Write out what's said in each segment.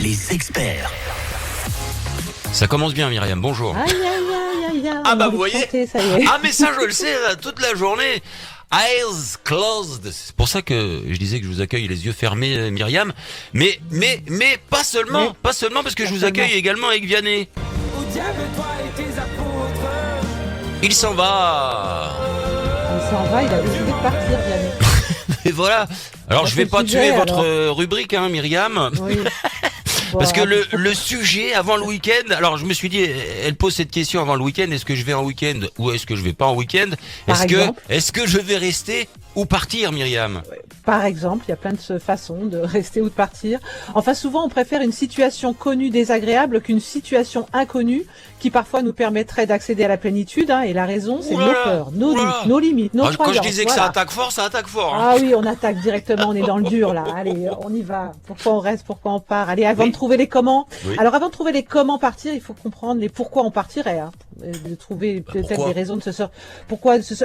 les experts. Ça commence bien, Myriam, bonjour. Aïe, aïe, aïe, aïe, aïe. Ah bah vous voyez, Chanter, ça y est. ah mais ça je le sais là, toute la journée. Eyes closed. C'est pour ça que je disais que je vous accueille les yeux fermés, Myriam. Mais pas seulement, Mais- pas seulement parce que je vous seulement. accueille également avec Vianney. Il s'en va. Il s'en va, il a décidé de partir, Vianney. Et voilà. Alors Ça, je vais c'est pas le sujet, tuer votre alors. rubrique, hein, Myriam. Oui. Parce que Voilà. le sujet avant le week-end, alors je me suis dit, elle pose cette question avant le week-end, est-ce que je vais en week-end ou est-ce que je vais pas en week-end? Par exemple. Est-ce que je vais rester ou partir, Myriam? Par exemple, il y a plein de façons de rester ou de partir. Enfin, souvent, on préfère une situation connue désagréable qu'une situation inconnue qui parfois nous permettrait d'accéder à la plénitude. Hein, et la raison, c'est Ouh nos là là, peurs, nos ouh là doutes, là. nos limites, nos Quand je croyances. disais que Voilà. ça attaque fort. Hein. Ah oui, on attaque directement, on est dans le dur là. Allez, on y va. Pourquoi on reste, pourquoi on part? Allez, avant Oui. de trouver les comment. Oui. Alors avant de trouver les comment partir, il faut comprendre les pourquoi on partirait. Hein. De trouver peut-être pourquoi des raisons de se sortir.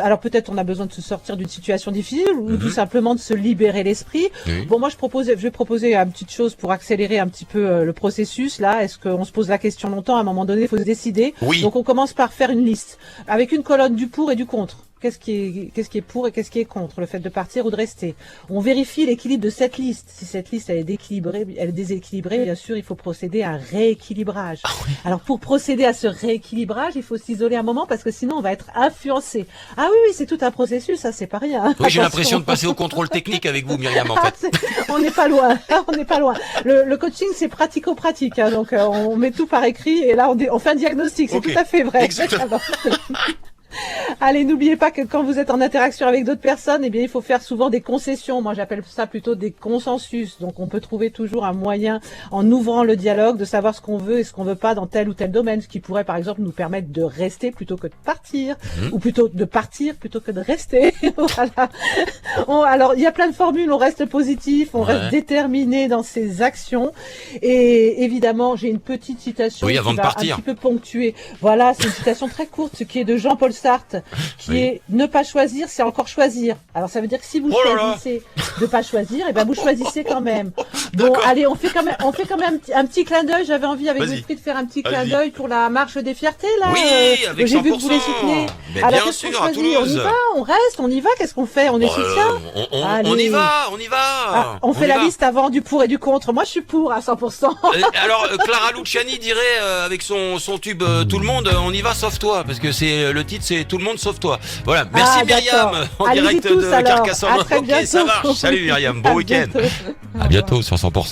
Alors peut-être on a besoin de se sortir d'une situation difficile ou tout simplement de se libérer l'esprit. Oui. Bon, moi je vais proposer une petite chose pour accélérer un petit peu le processus. Là, est-ce qu'on se pose la question longtemps? À un moment donné, il faut se décider. Oui. Donc on commence par faire une liste avec une colonne du pour et du contre. Qu'est-ce qui est pour et qu'est-ce qui est contre le fait de partir ou de rester? On vérifie l'équilibre de cette liste. Si cette liste elle est déséquilibrée, bien sûr, il faut procéder à un rééquilibrage. Alors pour procéder à ce rééquilibrage, il faut s'isoler un moment parce que sinon on va être influencé. Ah oui, c'est tout un processus, ça c'est pas rien. Oui, j'ai Attention. l'impression de passer au contrôle technique avec vous, Myriam, en Ah, fait. on n'est pas loin, on n'est pas loin. Le coaching c'est pratico-pratique, hein, donc on met tout par écrit et là on fait un diagnostic, c'est Ok. tout à fait vrai. Exactement. Allez, n'oubliez pas que quand vous êtes en interaction avec d'autres personnes, eh bien, il faut faire souvent des concessions. Moi, j'appelle ça plutôt des consensus. Donc, on peut trouver toujours un moyen, en ouvrant le dialogue, de savoir ce qu'on veut et ce qu'on veut pas dans tel ou tel domaine, ce qui pourrait, par exemple, nous permettre de rester plutôt que de partir, ou plutôt de partir plutôt que de rester. Voilà. Alors, il y a plein de formules. On reste positif, on Ouais. reste déterminé dans ses actions. Et évidemment, j'ai une petite citation Oui, qui avant de va partir. un petit peu ponctuer. Voilà, c'est une citation très courte, ce qui est de Jean-Paul Sartre, qui Oui. est ne pas choisir, c'est encore choisir. Alors ça veut dire que si vous Oh là là. choisissez de pas choisir, et ben vous choisissez quand même. Bon, D'accord. allez, on fait quand même un petit clin d'œil. J'avais envie avec Vas-y. Wilfried de faire un petit clin Allez-y. d'œil pour la marche des fiertés là. Oui, avec j'ai vu que 100%. vous les soutenez. Mais Alors bien qu'est-ce qu'on sûr, à choisit? On y Toulouse. va, on reste, on y va. Qu'est-ce qu'on fait? On est soutien. On Allez. y va. Ah, on fait y la va. liste avant du pour et du contre. Moi, je suis pour à 100%. Alors Clara Luciani dirait avec son tube Tout le monde, on y va sauf toi, parce que c'est le titre, c'est Tout le monde sauf toi. Voilà, merci Ah, Myriam d'accord. en Allez-y direct tous, de alors. Carcassonne. À très Ok, ça bientôt. marche. Salut Myriam, bon À week-end. bientôt. À bientôt sur 100%.